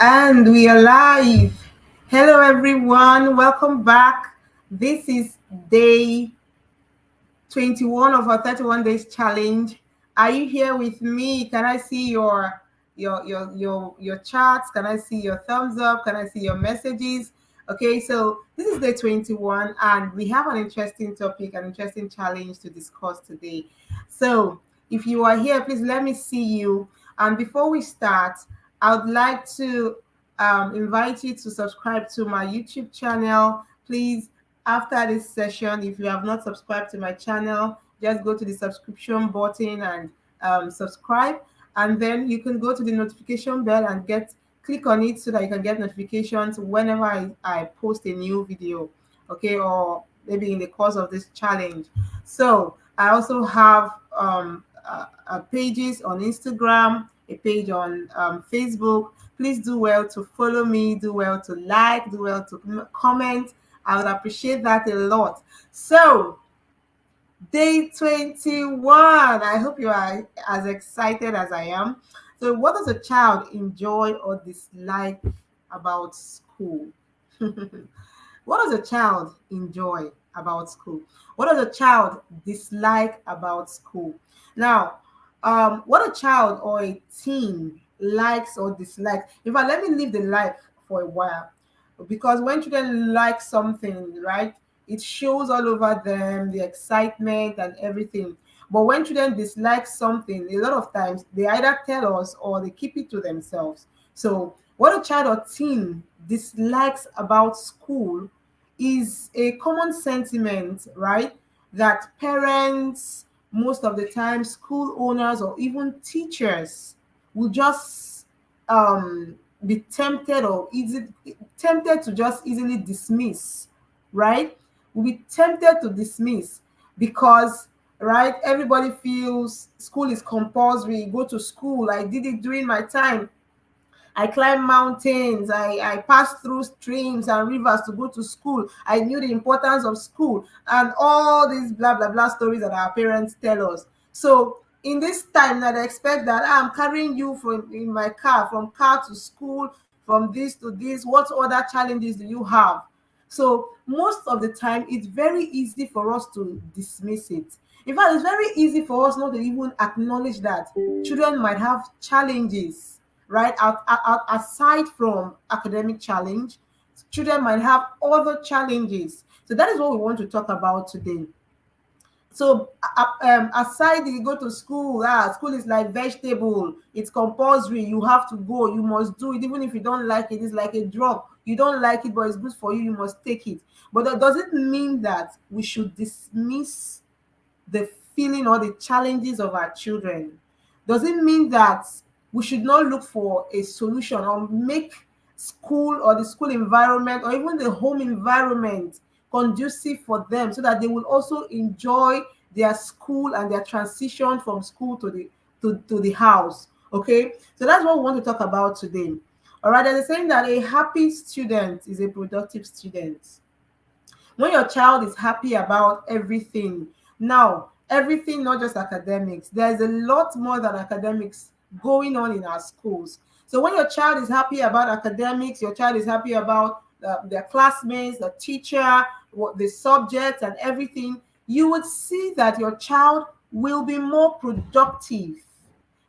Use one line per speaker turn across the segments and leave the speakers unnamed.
And we are live. Hello, everyone. Welcome back. This is day 21 of our 31 days challenge. Are you here with me? Can I see your charts? Can I see your thumbs up? Can I see your messages? Okay, so this is day 21, and we have an interesting topic, an interesting challenge to discuss today. So, if you are here, please let me see you. And before we start, I would like to invite you to subscribe to my YouTube channel. Please, after this session, if you have not subscribed to my channel, just go to the subscription button and subscribe. And then you can go to the notification bell and click on it so that you can get notifications whenever I post a new video, okay, or maybe in the course of this challenge. So I also have pages on Instagram, a page on Facebook. Please do well to follow me, do well to like, do well to comment. I would appreciate that a lot. So, day 21. I hope you are as excited as I am. So, what does a child enjoy or dislike about school? What does a child enjoy about school? What does a child dislike about school? Now, what a child or a teen likes or dislikes. In fact, let me leave the like for a while, because when children like something, right, it shows all over them the excitement and everything. But when children dislike something, a lot of times they either tell us or they keep it to themselves. So, what a child or teen dislikes about school is a common sentiment, right? That parents, most of the time, school owners, or even teachers will just be tempted to just easily dismiss, right? Will be tempted to dismiss because, right, everybody feels school is compulsory. Go to school. I did it during my time. I climbed mountains. I passed through streams and rivers to go to school. I knew the importance of school and all these blah blah blah stories that our parents tell us. So in this time that I expect that I'm carrying you from in my car, from car to school, from this to this. What other challenges do you have? So most of the time, it's very easy for us to dismiss it. In fact, it's very easy for us not to even acknowledge that children might have challenges, right? Aside from academic challenge, children might have other challenges. So that is what we want to talk about today. So aside you go to school, school is like vegetable. It's compulsory. You have to go. You must do it, even if you don't like it. It's like a drug. You don't like it, but it's good for you. You must take it. But that doesn't mean that we should dismiss the feeling or the challenges of our children. Does it mean that we should not look for a solution or make school or the school environment or even the home environment conducive for them so that they will also enjoy their school and their transition from school to the house? Okay, so that's what we want to talk about today. All right, there's a saying that a happy student is a productive student. When your child is happy about everything, now everything, not just academics, there's a lot more than academics going on in our schools. So when your child is happy about academics, your child is happy about their classmates, the teacher, the subjects and everything, you would see that your child will be more productive.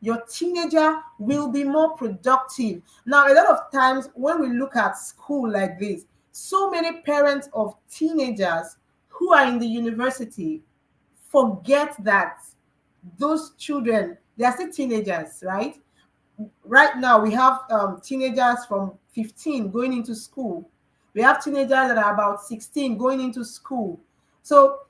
Your teenager will be more productive. Now, a lot of times when we look at school like this, so many parents of teenagers who are in the university forget that those children, they are still teenagers, right? Right now, we have teenagers from 15 going into school. We have teenagers that are about 16 going into school. So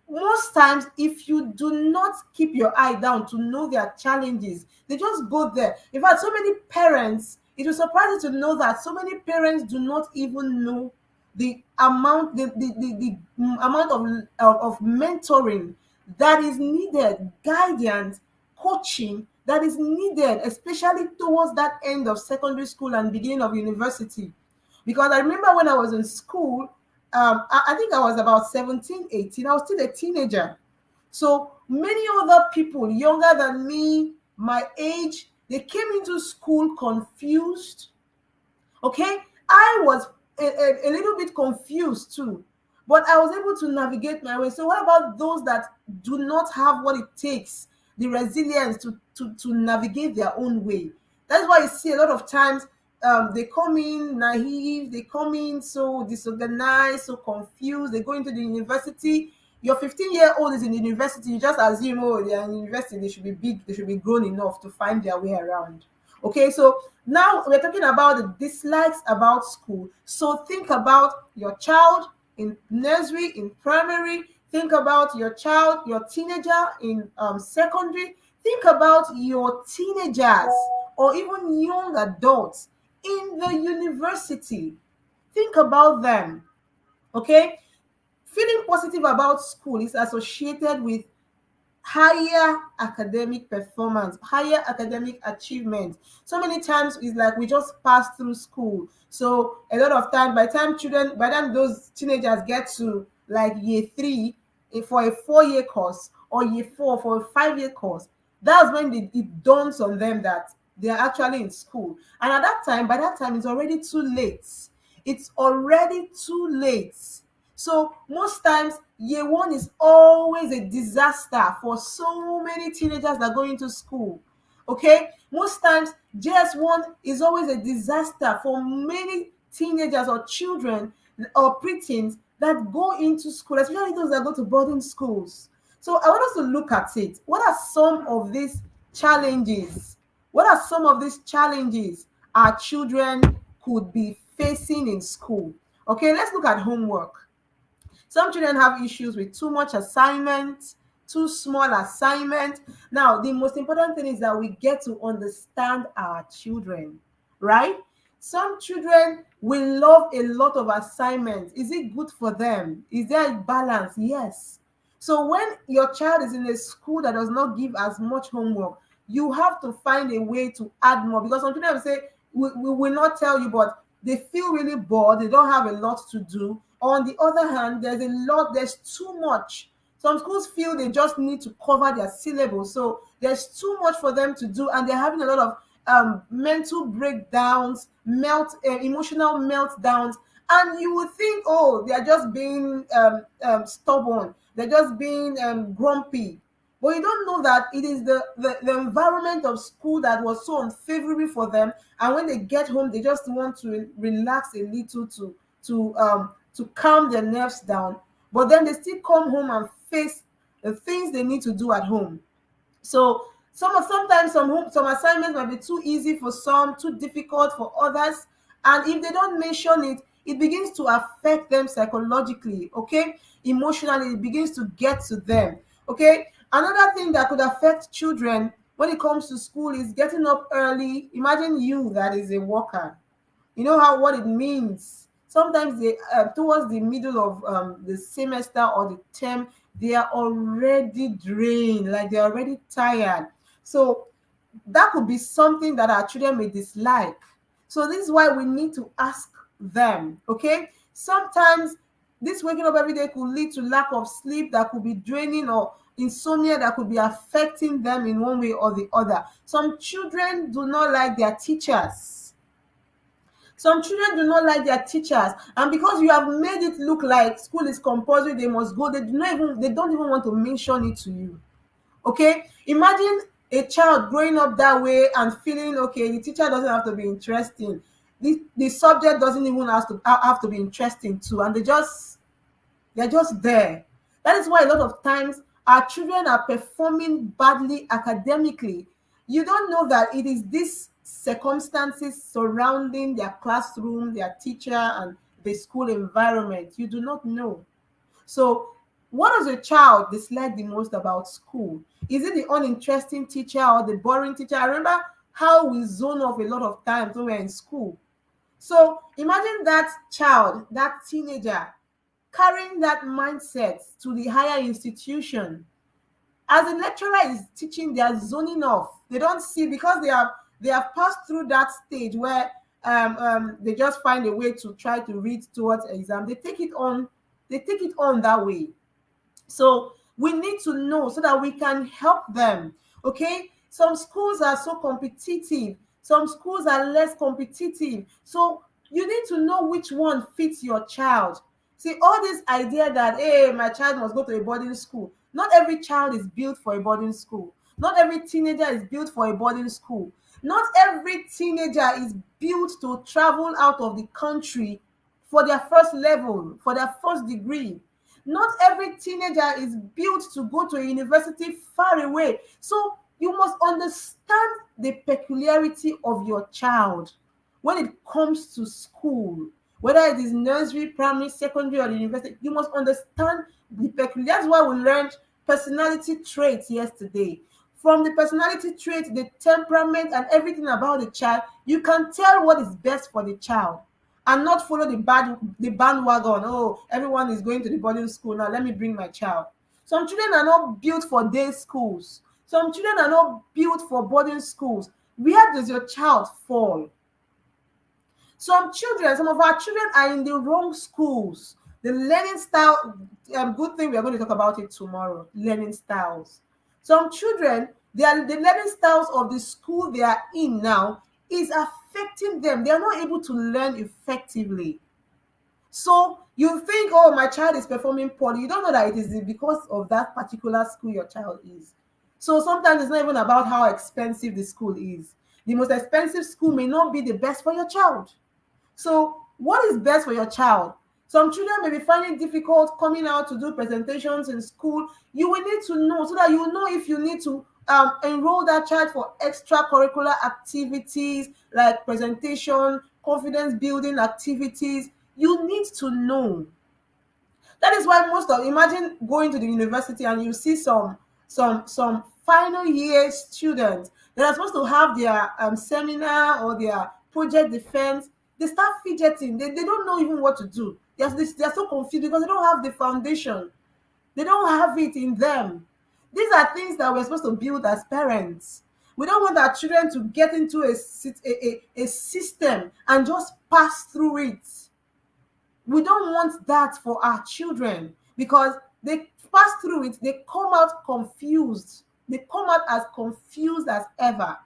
most times, if you do not keep your eye down to know their challenges, they just go there. In fact, so many parents, it will surprise you to know that so many parents do not even know the amount of mentoring that is needed, guidance, coaching that is needed, especially towards that end of secondary school and beginning of university. Because I remember when I was in school, I think I was about 17, 18. I was still a teenager. So many other people younger than me, my age, they came into school confused. Okay, I was a little bit confused too, but I was able to navigate my way. So what about those that do not have what it takes, the resilience to navigate their own way? That's why you see a lot of times they come in naive, they come in so disorganized, so confused. They go into the university. Your 15-year-old is in university. You just assume, oh, they are in university. They should be big. They should be grown enough to find their way around. Okay, so now we're talking about the dislikes about school. So think about your child in nursery, in primary. Think about your child, your teenager in secondary. Think about your teenagers or even young adults in the university. Think about them. Okay, feeling positive about school is associated with higher academic performance, higher academic achievement. So many times it's like we just pass through school. So a lot of time, by the time those teenagers get to like year three for a 4 year course or year four for a 5 year course, that's when it dawns on them that they are actually in school. And at that time, by that time, it's already too late. It's already too late. So most times, year one is always a disaster for so many teenagers that go into school. Okay, most times JS1 is always a disaster for many teenagers or children or preteens that go into school, especially those that go to boarding schools. So I want us to look at it. What are some of these challenges? What are some of these challenges our children could be facing in school? Okay, let's look at homework. Some children have issues with too much assignment, too small assignment. Now, the most important thing is that we get to understand our children, right? Some children will love a lot of assignments. Is it good for them? Is there a balance? Yes. So when your child is in a school that does not give as much homework, you have to find a way to add more, because some children will say, we will not tell you, but they feel really bored, they don't have a lot to do. On the other hand, there's too much. Some schools feel they just need to cover their syllabus, so there's too much for them to do, and they're having a lot of mental breakdowns, emotional meltdowns, and you would think, oh, they're just being stubborn, they're just being grumpy. But you don't know that it is the environment of school that was so unfavorable for them. And when they get home, they just want to relax a little to calm their nerves down. But then they still come home and face the things they need to do at home. So sometimes some assignments might be too easy for some, too difficult for others, and if they don't mention it, it begins to affect them psychologically. Okay, emotionally, it begins to get to them. Okay, another thing that could affect children when it comes to school is getting up early. Imagine you that is a worker, you know how what it means. Sometimes they towards the middle of the semester or the term, they are already drained, like they're already tired. So that could be something that our children may dislike. So this is why we need to ask them. Okay, sometimes this waking up every day could lead to lack of sleep that could be draining, or insomnia that could be affecting them in one way or the other. Some children do not like their teachers. Some children do not like their teachers, and because you have made it look like school is compulsory, they must go, they don't even want to mention it to you. Okay, imagine a child growing up that way and feeling, okay, the teacher doesn't have to be interesting, the subject doesn't even have to be interesting too, and they're just there. That is why a lot of times our children are performing badly academically. You don't know that it is these circumstances surrounding their classroom, their teacher, and the school environment. You do not know. So, what does a child dislike the most about school? Is it the uninteresting teacher or the boring teacher? I remember how we zone off a lot of times when we're in school. So, imagine that child, that teenager, carrying that mindset to the higher institution. As the lecturer is teaching, they are zoning off. They don't see, because they have passed through that stage where they just find a way to try to read towards exam. They take it on that way. So we need to know so that we can help them. Okay, some schools are so competitive, some schools are less competitive. So You need to know which one fits your child. See, all this idea that, hey, my child must go to a boarding school. Not every child is built for a boarding school. Not every teenager is built for a boarding school. Not every teenager is built to travel out of the country for their first level, for their first degree. Not every teenager is built to go to a university far away. So you must understand the peculiarity of your child when it comes to school, whether it is nursery, primary, secondary, or the university. You must understand the peculiar. That's why we learned personality traits yesterday. From the personality traits, the temperament, and everything about the child, you can tell what is best for the child and not follow the bandwagon. Oh, everyone is going to the boarding school now. Let me bring my child. Some children are not built for day schools. Some children are not built for boarding schools. Where does your child fall? Some of our children are in the wrong schools. The learning style, good thing we are going to talk about it tomorrow. Learning styles. Some children, the learning styles of the school they are in now is affecting them. They are not able to learn effectively. So you think, oh, my child is performing poorly. You don't know that it is because of that particular school your child is. So sometimes it's not even about how expensive the school is. The most expensive school may not be the best for your child. So what is best for your child? Some children may be finding it difficult coming out to do presentations in school. You will need to know so that you know if you need to enroll that child for extracurricular activities like presentation, confidence building activities. You need to know. That is why imagine going to the university and you see some final year students that are supposed to have their seminar or their project defense. They start fidgeting. They don't know even what to do. They're so confused because they don't have the foundation. They don't have it in them. These are things that we're supposed to build as parents. We don't want our children to get into a system and just pass through it. We don't want that for our children because they pass through it, they come out confused. They come out as confused as ever.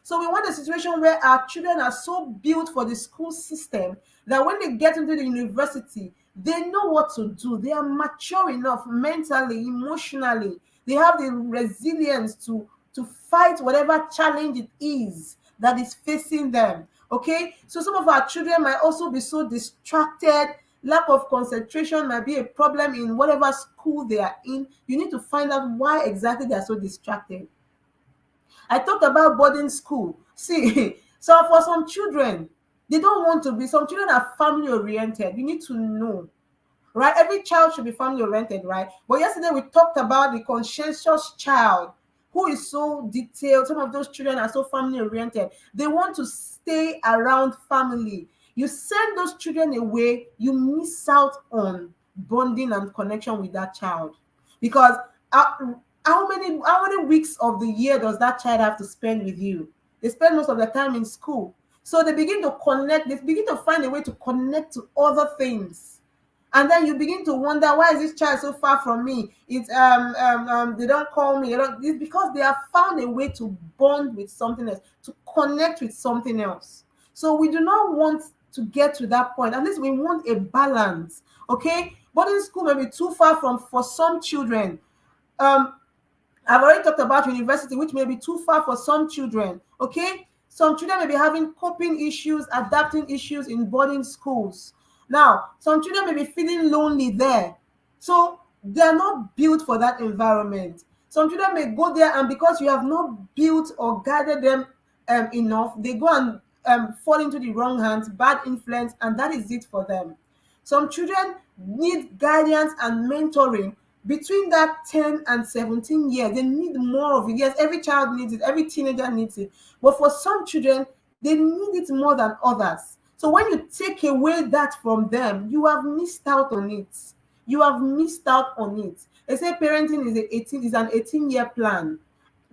So we want a situation where our children are so built for the school system that when they get into the university, they know what to do. They are mature enough mentally, emotionally. They have the resilience to fight whatever challenge it is that is facing them. Okay, so some of our children might also be so distracted. Lack of concentration might be a problem in whatever school they are in. You need to find out why exactly they are so distracted. I talked about boarding school. See, so for some children, they don't want to be, some children are family oriented. You need to know, right? Every child should be family oriented, right? But yesterday we talked about the conscientious child who is so detailed. Some of those children are so family oriented. They want to stay around family. You send those children away, you miss out on bonding and connection with that child. Because uh, how many weeks of the year does that child have to spend with you? They spend most of the time in school. So they begin to connect, they begin to find a way to connect to other things. And then you begin to wonder, why is this child so far from me? It's they don't call me. It's because they have found a way to bond with something else, to connect with something else. So we do not want to get to that point. At least we want a balance. Okay, boarding school may be too far from for some children. um I've already talked about university, which may be too far for some children. Okay, some children may be having coping issues, adapting issues in boarding schools. Now, some children may be feeling lonely there, so they are not built for that environment. Some children may go there, and because you have not built or guided them enough, they go and fall into the wrong hands, bad influence, and that is it for them. Some children need guidance and mentoring between that 10 and 17 years. They need more of it. Yes, every child needs it, every teenager needs it. But for some children, they need it more than others. So when you take away that from them, you have missed out on it. You have missed out on it. They say parenting is an 18-year plan.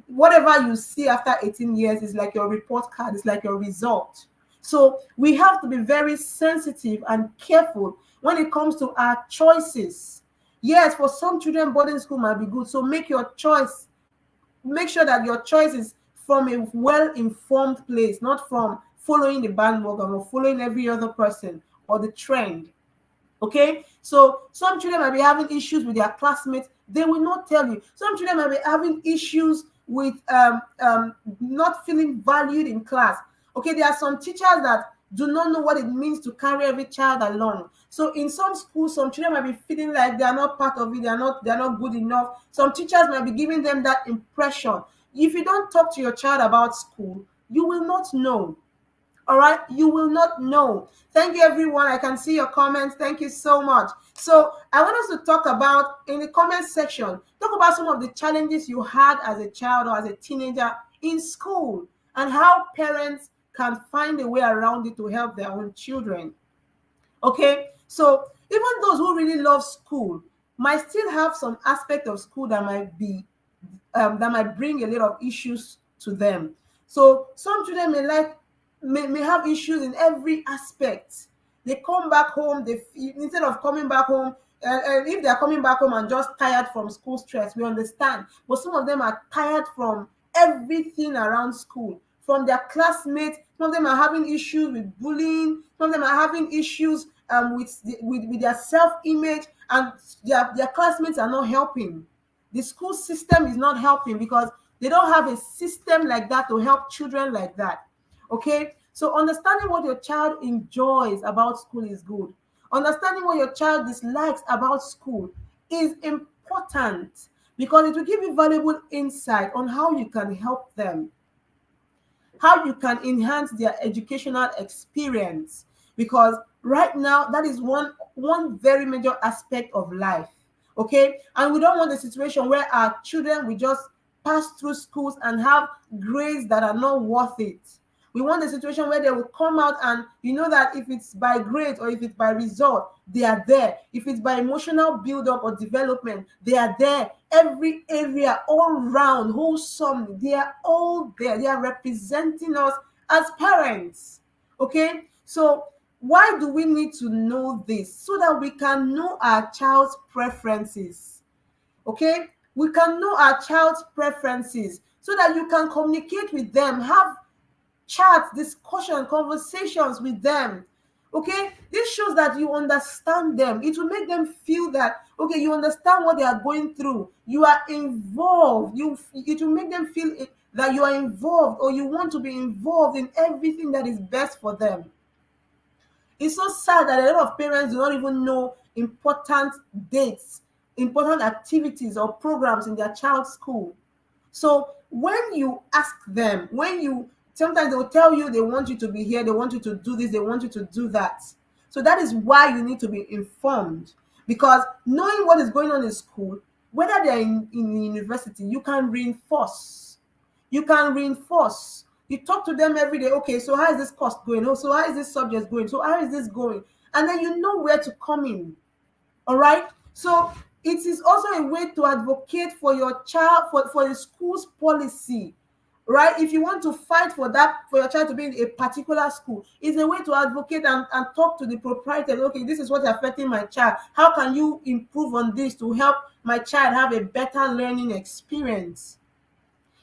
Whatever you see after 18 years is like your report card, it's like your result. So we have to be very sensitive and careful when it comes to our choices. Yes, for some children, boarding school might be good. So make your choice. Make sure that your choice is from a well-informed place, not from following the bandwagon or following every other person or the trend. Okay, so some children might be having issues with their classmates. They will not tell you. Some children might be having issues with not feeling valued in class. Okay, there are some teachers that do not know what it means to carry every child along. So in some schools, some children might be feeling like they are not part of it. They are not good enough. Some teachers might be giving them that impression. If you don't talk to your child about school, you will not know. All right, you will not know. Thank you, everyone. I can see your comments. Thank you so much. So I want us to talk about, in the comment section, talk about some of the challenges you had as a child or as a teenager in school, and how parents can find a way around it to help their own children. Okay, so even those who really love school might still have some aspect of school that might bring a lot of issues to them. So some children may have issues in every aspect. They come back home, instead of coming back home, if they are coming back home and just tired from school stress, we understand. But some of them are tired from everything around school, from their classmates. Some of them are having issues with bullying. Some of them are having issues with their self-image, and their classmates are not helping. The school system is not helping because they don't have a system like that to help children like that. Okay, so understanding what your child enjoys about school is good. Understanding what your child dislikes about school is important, because it will give you valuable insight on how you can help them, how you can enhance their educational experience. Because right now, that is one very major aspect of life. Okay, and we don't want a situation where our children will just pass through schools and have grades that are not worth it. We want a situation where they will come out, and you know that if it's by grade or if it's by result, they are there. If it's by emotional build-up or development, they are there. Every area, all round, wholesome, they are all there. They are representing us as parents. Okay, so why do we need to know this? So that we can know our child's preferences. Okay, we can know our child's preferences so that you can communicate with them, have chats, discussion, conversations with them. Okay, this shows that you understand them. It will make them feel that, okay, you understand what they are going through, you are involved. It will make them feel that you are involved, or you want to be involved in everything that is best for them. It's so sad that a lot of parents do not even know important dates, important activities or programs in their child's school. So when you ask them, sometimes they will tell you they want you to be here, they want you to do this, they want you to do that. So that is why you need to be informed, because knowing what is going on in school, whether they're in the university, you can reinforce. You can reinforce. You talk to them every day. Okay, so how is this course going? Oh, so how is this subject going? So how is this going? And then you know where to come in. All right, so it is also a way to advocate for your child, for the school's policy. Right, if you want to fight for your child to be in a particular school, it's a way to advocate and talk to the proprietor. Okay, this is what's affecting my child. How can you improve on this to help my child have a better learning experience?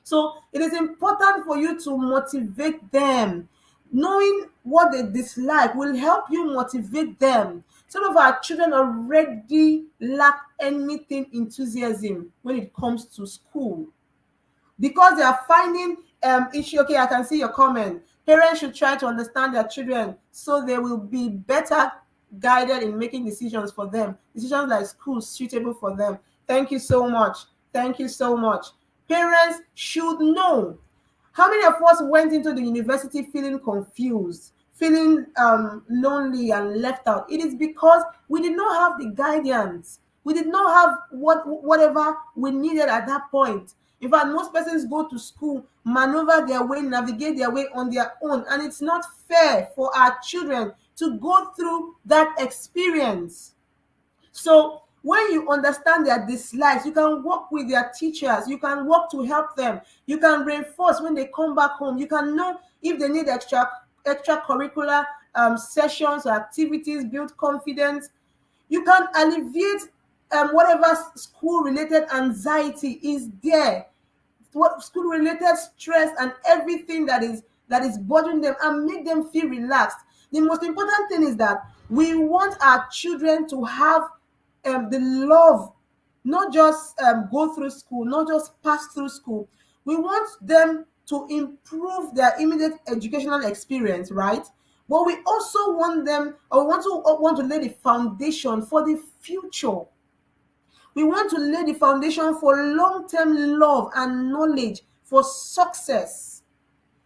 So it is important for you to motivate them. Knowing what they dislike will help you motivate them. Some of our children already lack anything enthusiasm when it comes to school, because they are finding issue. Okay, I can see your comment. Parents should try to understand their children so they will be better guided in making decisions for them. Decisions like school suitable for them. Thank you so much. Thank you so much. Parents should know. How many of us went into the university feeling confused, feeling lonely and left out? It is because we did not have the guidance. We did not have whatever we needed at that point. In fact, most persons go to school, maneuver their way, navigate their way on their own, and it's not fair for our children to go through that experience. So when you understand their dislikes, you can work with their teachers, you can work to help them, you can reinforce when they come back home, you can know if they need extracurricular sessions or activities, build confidence. You can alleviate whatever school-related anxiety is there, what school-related stress and everything that is that is bothering them and make them feel relaxed. The most important thing is that we want our children to have the love, not just go through school, not just pass through school. We want them to improve their immediate educational experience, right? But we also want them, or we want to lay the foundation for the future. We want to lay the foundation for long-term love and knowledge for success.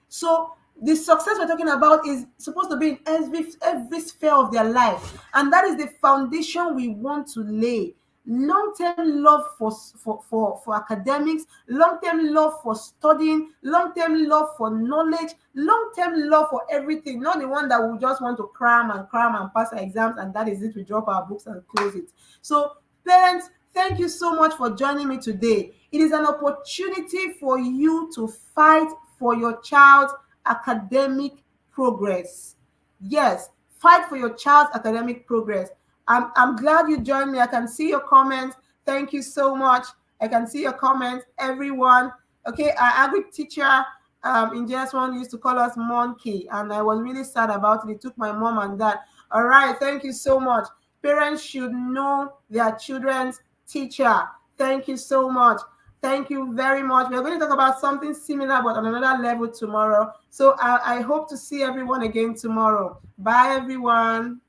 So the success we're talking about is supposed to be in every sphere of their life, and that is the foundation we want to lay. Long-term love for academics, long-term love for studying, long-term love for knowledge, long-term love for everything. Not the one that we just want to cram and pass our exams, and that is it. We drop our books and close it. So parents, thank you so much for joining me today. It is an opportunity for you to fight for your child's academic progress. Yes, fight for your child's academic progress. I'm glad you joined me. I can see your comments. Thank you so much. I can see your comments, everyone. Okay, our agri teacher in JS1 used to call us monkey, and I was really sad about it. It took my mom and dad. All right, thank you so much. Parents should know their children's teacher. Thank you so much. Thank you very much. We're going to talk about something similar but on another level tomorrow. So I hope to see everyone again tomorrow. Bye, everyone.